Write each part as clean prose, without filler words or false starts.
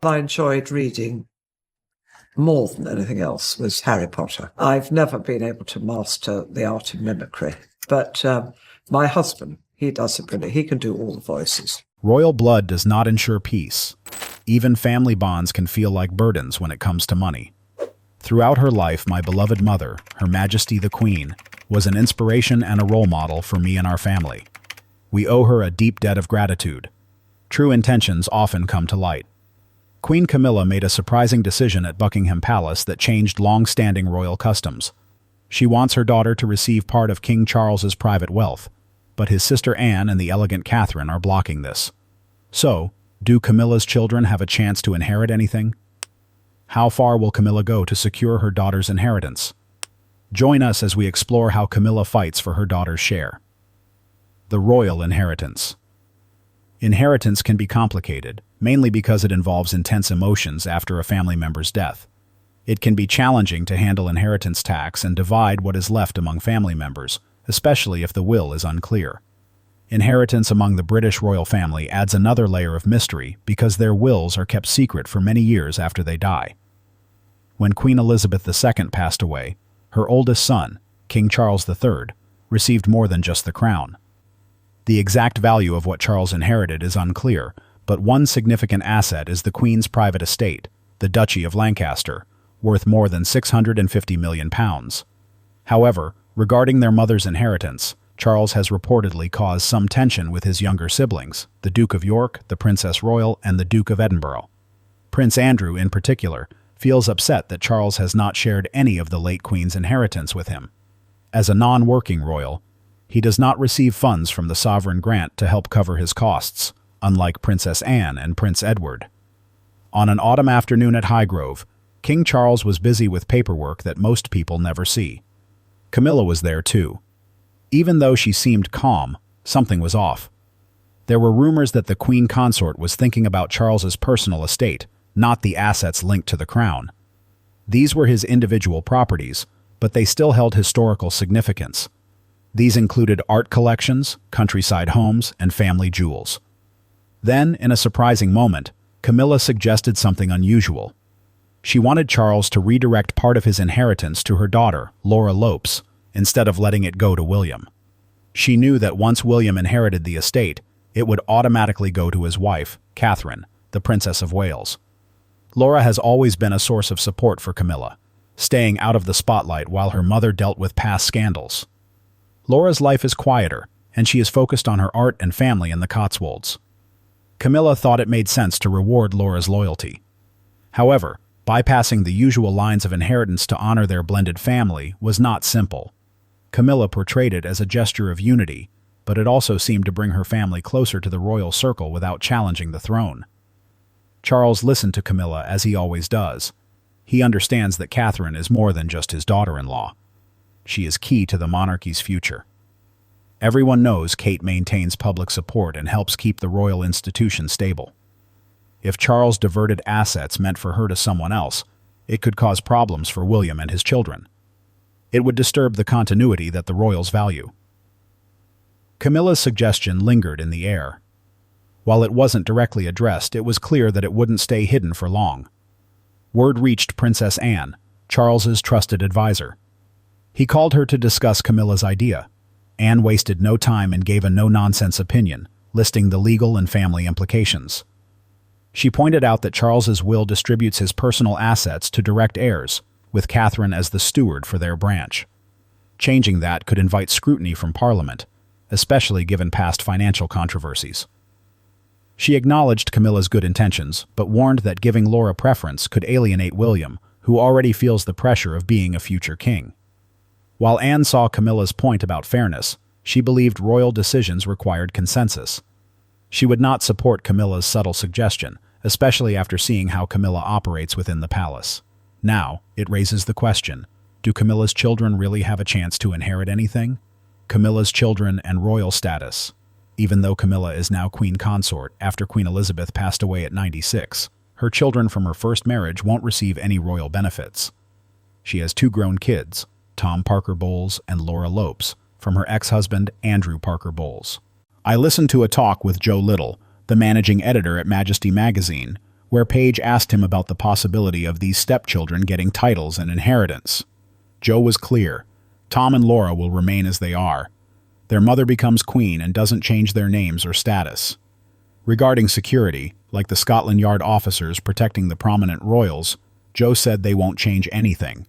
I enjoyed reading more than anything else was Harry Potter. I've never been able to master the art of mimicry, but my husband, he does it brilliantly. He can do all the voices. Royal blood does not ensure peace. Even family bonds can feel like burdens when it comes to money. Throughout her life, my beloved mother, Her Majesty the Queen, was an inspiration and a role model for me and our family. We owe her a deep debt of gratitude. True intentions often come to light. Queen Camilla made a surprising decision at Buckingham Palace that changed long-standing royal customs. She wants her daughter to receive part of King Charles's private wealth, but his sister Anne and the elegant Catherine are blocking this. So, do Camilla's children have a chance to inherit anything? How far will Camilla go to secure her daughter's inheritance? Join us as we explore how Camilla fights for her daughter's share. The royal inheritance. Inheritance can be complicated, mainly because it involves intense emotions after a family member's death. It can be challenging to handle inheritance tax and divide what is left among family members, especially if the will is unclear. Inheritance among the British royal family adds another layer of mystery because their wills are kept secret for many years after they die. When Queen Elizabeth II passed away, her oldest son, King Charles III, received more than just the crown. The exact value of what Charles inherited is unclear, but one significant asset is the Queen's private estate, the Duchy of Lancaster, worth more than £650 million. However, regarding their mother's inheritance, Charles has reportedly caused some tension with his younger siblings, the Duke of York, the Princess Royal, and the Duke of Edinburgh. Prince Andrew, in particular, feels upset that Charles has not shared any of the late Queen's inheritance with him. As a non-working royal, he does not receive funds from the sovereign grant to help cover his costs, unlike Princess Anne and Prince Edward. On an autumn afternoon at Highgrove, King Charles was busy with paperwork that most people never see. Camilla was there too. Even though she seemed calm, something was off. There were rumors that the Queen Consort was thinking about Charles's personal estate, not the assets linked to the crown. These were his individual properties, but they still held historical significance. These included art collections, countryside homes, and family jewels. Then, in a surprising moment, Camilla suggested something unusual. She wanted Charles to redirect part of his inheritance to her daughter, Laura Lopes, instead of letting it go to William. She knew that once William inherited the estate, it would automatically go to his wife, Catherine, the Princess of Wales. Laura has always been a source of support for Camilla, staying out of the spotlight while her mother dealt with past scandals. Laura's life is quieter, and she is focused on her art and family in the Cotswolds. Camilla thought it made sense to reward Laura's loyalty. However, bypassing the usual lines of inheritance to honor their blended family was not simple. Camilla portrayed it as a gesture of unity, but it also seemed to bring her family closer to the royal circle without challenging the throne. Charles listened to Camilla as he always does. He understands that Catherine is more than just his daughter-in-law. She is key to the monarchy's future. Everyone knows Kate maintains public support and helps keep the royal institution stable. If Charles diverted assets meant for her to someone else, it could cause problems for William and his children. It would disturb the continuity that the royals value. Camilla's suggestion lingered in the air. While it wasn't directly addressed, it was clear that it wouldn't stay hidden for long. Word reached Princess Anne, Charles's trusted advisor. He called her to discuss Camilla's idea. Anne wasted no time and gave a no-nonsense opinion, listing the legal and family implications. She pointed out that Charles's will distributes his personal assets to direct heirs, with Catherine as the steward for their branch. Changing that could invite scrutiny from Parliament, especially given past financial controversies. She acknowledged Camilla's good intentions, but warned that giving Laura preference could alienate William, who already feels the pressure of being a future king. While Anne saw Camilla's point about fairness, she believed royal decisions required consensus. She would not support Camilla's subtle suggestion, especially after seeing how Camilla operates within the palace. Now, it raises the question, do Camilla's children really have a chance to inherit anything? Camilla's children and royal status. Even though Camilla is now Queen Consort after Queen Elizabeth passed away at 96, her children from her first marriage won't receive any royal benefits. She has 2 grown kids, Tom Parker Bowles and Laura Lopes, from her ex-husband Andrew Parker Bowles. I listened to a talk with Joe Little, the managing editor at Majesty magazine, where Paige asked him about the possibility of these stepchildren getting titles and inheritance. Joe was clear. Tom and Laura will remain as they are. Their mother becomes queen and doesn't change their names or status. Regarding security, like the Scotland Yard officers protecting the prominent royals, Joe said they won't change anything.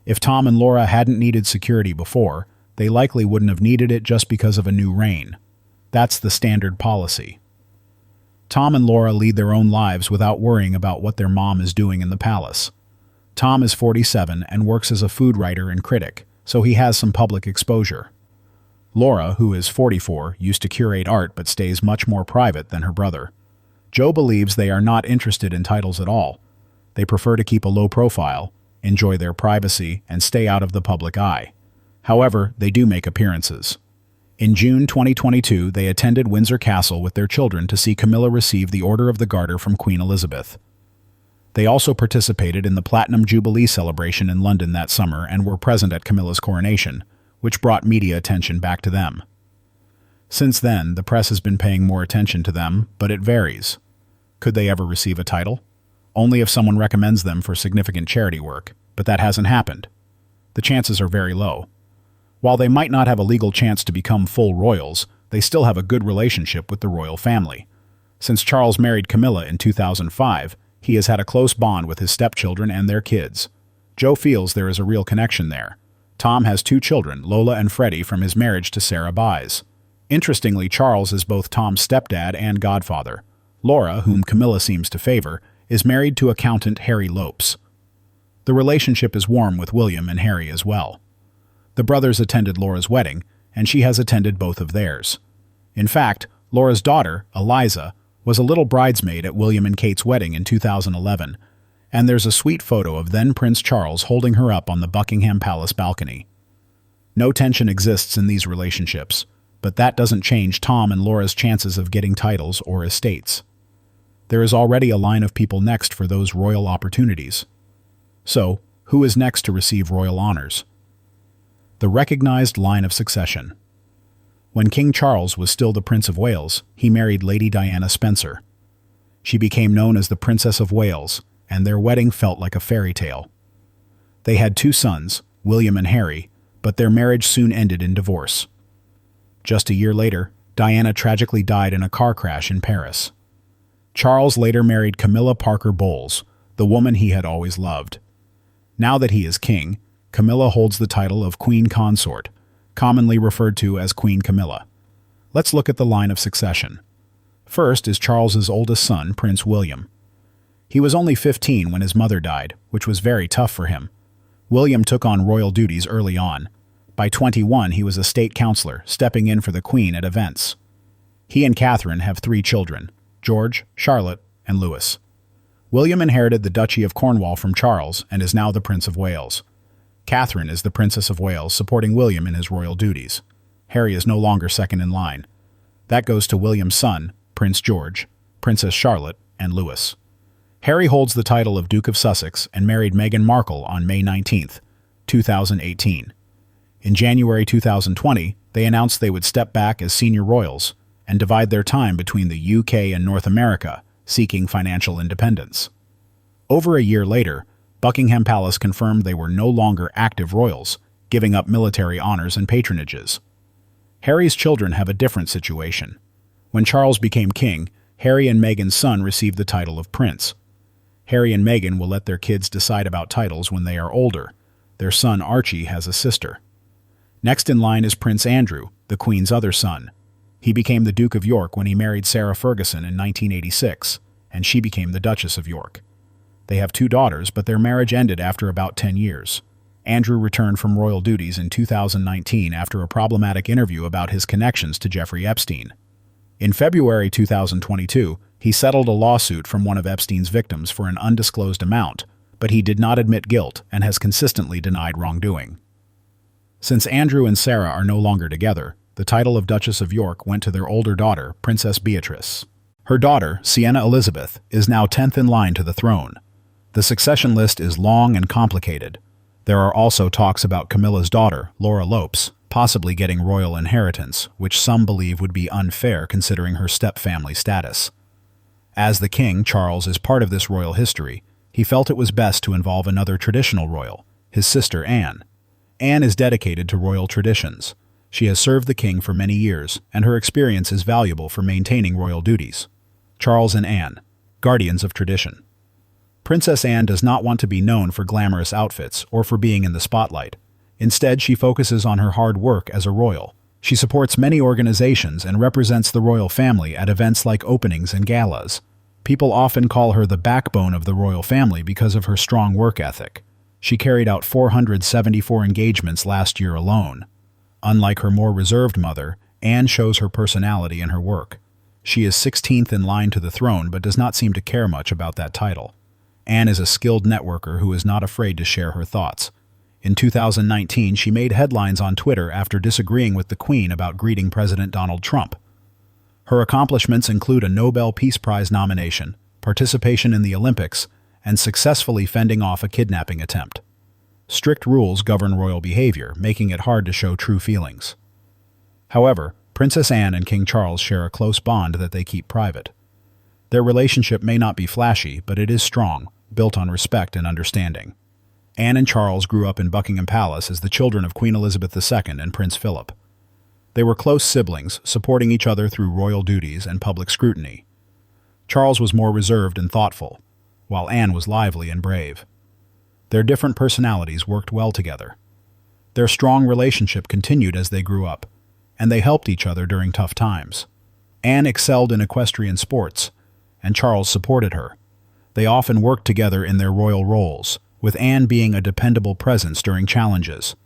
If Tom and Laura hadn't needed security before, they likely wouldn't have needed it just because of a new reign. That's the standard policy. Tom and Laura lead their own lives without worrying about what their mom is doing in the palace. Tom is 47 and works as a food writer and critic, so he has some public exposure. Laura, who is 44, used to curate art but stays much more private than her brother. Joe believes they are not interested in titles at all. They prefer to keep a low profile, enjoy their privacy, and stay out of the public eye. However, they do make appearances. In June 2022, they attended Windsor Castle with their children to see Camilla receive the Order of the Garter from Queen Elizabeth. They also participated in the Platinum Jubilee celebration in London that summer and were present at Camilla's coronation, which brought media attention back to them. Since then, the press has been paying more attention to them, but it varies. Could they ever receive a title? Only if someone recommends them for significant charity work, but that hasn't happened. The chances are very low. While they might not have a legal chance to become full royals, they still have a good relationship with the royal family. Since Charles married Camilla in 2005, he has had a close bond with his stepchildren and their kids. Joe feels there is a real connection there. Tom has 2 children, Lola and Freddie, from his marriage to Sarah Baez. Interestingly, Charles is both Tom's stepdad and godfather. Laura, whom Camilla seems to favor, is married to accountant Harry Lopes. The relationship is warm with William and Harry as well. The brothers attended Laura's wedding, and she has attended both of theirs. In fact, Laura's daughter, Eliza, was a little bridesmaid at William and Kate's wedding in 2011, and there's a sweet photo of then Prince Charles holding her up on the Buckingham Palace balcony. No tension exists in these relationships, but that doesn't change Tom and Laura's chances of getting titles or estates. There is already a line of people next for those royal opportunities. So, who is next to receive royal honors? The recognized line of succession. When King Charles was still the Prince of Wales, he married Lady Diana Spencer. She became known as the Princess of Wales, and their wedding felt like a fairy tale. They had 2 sons, William and Harry, but their marriage soon ended in divorce. Just a year later, Diana tragically died in a car crash in Paris. Charles later married Camilla Parker Bowles, the woman he had always loved. Now that he is king, Camilla holds the title of Queen Consort, commonly referred to as Queen Camilla. Let's look at the line of succession. First is Charles's oldest son, Prince William. He was only 15 when his mother died, which was very tough for him. William took on royal duties early on. By 21, he was a state counselor, stepping in for the Queen at events. He and Catherine have 3 children, George, Charlotte, and Louis. William inherited the Duchy of Cornwall from Charles and is now the Prince of Wales. Catherine is the Princess of Wales, supporting William in his royal duties. Harry is no longer second in line. That goes to William's son, Prince George, Princess Charlotte, and Louis. Harry holds the title of Duke of Sussex and married Meghan Markle on May 19, 2018. In January 2020, they announced they would step back as senior royals and divide their time between the UK and North America, seeking financial independence. Over a year later, Buckingham Palace confirmed they were no longer active royals, giving up military honors and patronages. Harry's children have a different situation. When Charles became king, Harry and Meghan's son received the title of prince. Harry and Meghan will let their kids decide about titles when they are older. Their son Archie has a sister. Next in line is Prince Andrew, the Queen's other son. He became the Duke of York when he married Sarah Ferguson in 1986, and she became the Duchess of York. They have 2 daughters, but their marriage ended after about 10 years. Andrew returned from royal duties in 2019 after a problematic interview about his connections to Jeffrey Epstein. In February 2022, he settled a lawsuit from one of Epstein's victims for an undisclosed amount, but he did not admit guilt and has consistently denied wrongdoing. Since Andrew and Sarah are no longer together, the title of Duchess of York went to their older daughter, Princess Beatrice. Her daughter, Sienna Elizabeth, is now 10th in line to the throne. The succession list is long and complicated. There are also talks about Camilla's daughter, Laura Lopes, possibly getting royal inheritance, which some believe would be unfair considering her step-family status. As the king, Charles is part of this royal history. He felt it was best to involve another traditional royal, his sister Anne. Anne is dedicated to royal traditions. She has served the king for many years, and her experience is valuable for maintaining royal duties. Charles and Anne, guardians of tradition. Princess Anne does not want to be known for glamorous outfits or for being in the spotlight. Instead, she focuses on her hard work as a royal. She supports many organizations and represents the royal family at events like openings and galas. People often call her the backbone of the royal family because of her strong work ethic. She carried out 474 engagements last year alone. Unlike her more reserved mother, Anne shows her personality in her work. She is 16th in line to the throne but does not seem to care much about that title. Anne is a skilled networker who is not afraid to share her thoughts. In 2019, she made headlines on Twitter after disagreeing with the Queen about greeting President Donald Trump. Her accomplishments include a Nobel Peace Prize nomination, participation in the Olympics, and successfully fending off a kidnapping attempt. Strict rules govern royal behavior, making it hard to show true feelings. However, Princess Anne and King Charles share a close bond that they keep private. Their relationship may not be flashy, but it is strong, built on respect and understanding. Anne and Charles grew up in Buckingham Palace as the children of Queen Elizabeth II and Prince Philip. They were close siblings, supporting each other through royal duties and public scrutiny. Charles was more reserved and thoughtful, while Anne was lively and brave. Their different personalities worked well together. Their strong relationship continued as they grew up, and they helped each other during tough times. Anne excelled in equestrian sports, and Charles supported her. They often worked together in their royal roles, with Anne being a dependable presence during challenges.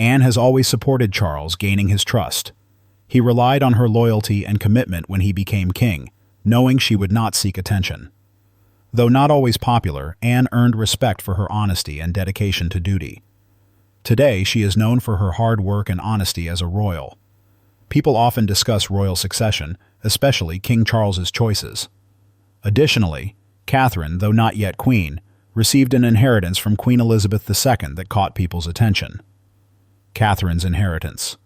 Anne has always supported Charles, gaining his trust. He relied on her loyalty and commitment when he became king, knowing she would not seek attention. Though not always popular, Anne earned respect for her honesty and dedication to duty. Today, she is known for her hard work and honesty as a royal. People often discuss royal succession, especially King Charles's choices. Additionally, Catherine, though not yet queen, received an inheritance from Queen Elizabeth II that caught people's attention. Catherine's inheritance.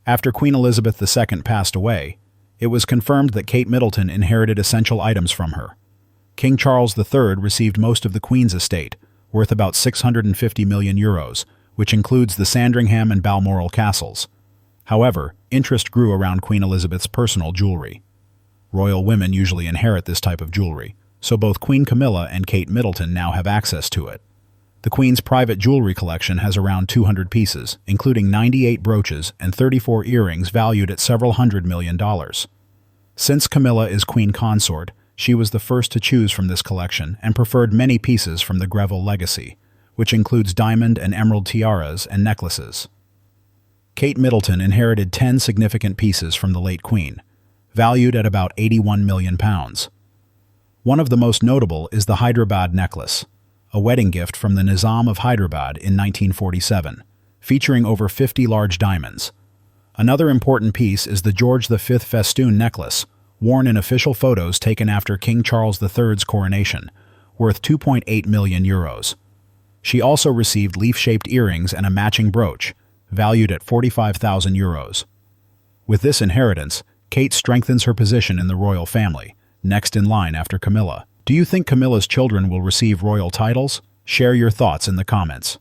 After Queen Elizabeth II passed away, it was confirmed that Kate Middleton inherited essential items from her. King Charles III received most of the Queen's estate, worth about €650 million, which includes the Sandringham and Balmoral castles. However, interest grew around Queen Elizabeth's personal jewelry. Royal women usually inherit this type of jewelry, so both Queen Camilla and Kate Middleton now have access to it. The Queen's private jewelry collection has around 200 pieces, including 98 brooches and 34 earrings valued at several $100 million. Since Camilla is Queen Consort, she was the first to choose from this collection and preferred many pieces from the Greville legacy, which includes diamond and emerald tiaras and necklaces. Kate Middleton inherited 10 significant pieces from the late Queen, valued at about £81 million. One of the most notable is the Hyderabad necklace, a wedding gift from the Nizam of Hyderabad in 1947, featuring over 50 large diamonds. Another important piece is the George V festoon necklace, worn in official photos taken after King Charles III's coronation, worth €2.8 million. She also received leaf-shaped earrings and a matching brooch, valued at €45,000. With this inheritance, Kate strengthens her position in the royal family, next in line after Camilla. Do you think Camilla's children will receive royal titles? Share your thoughts in the comments.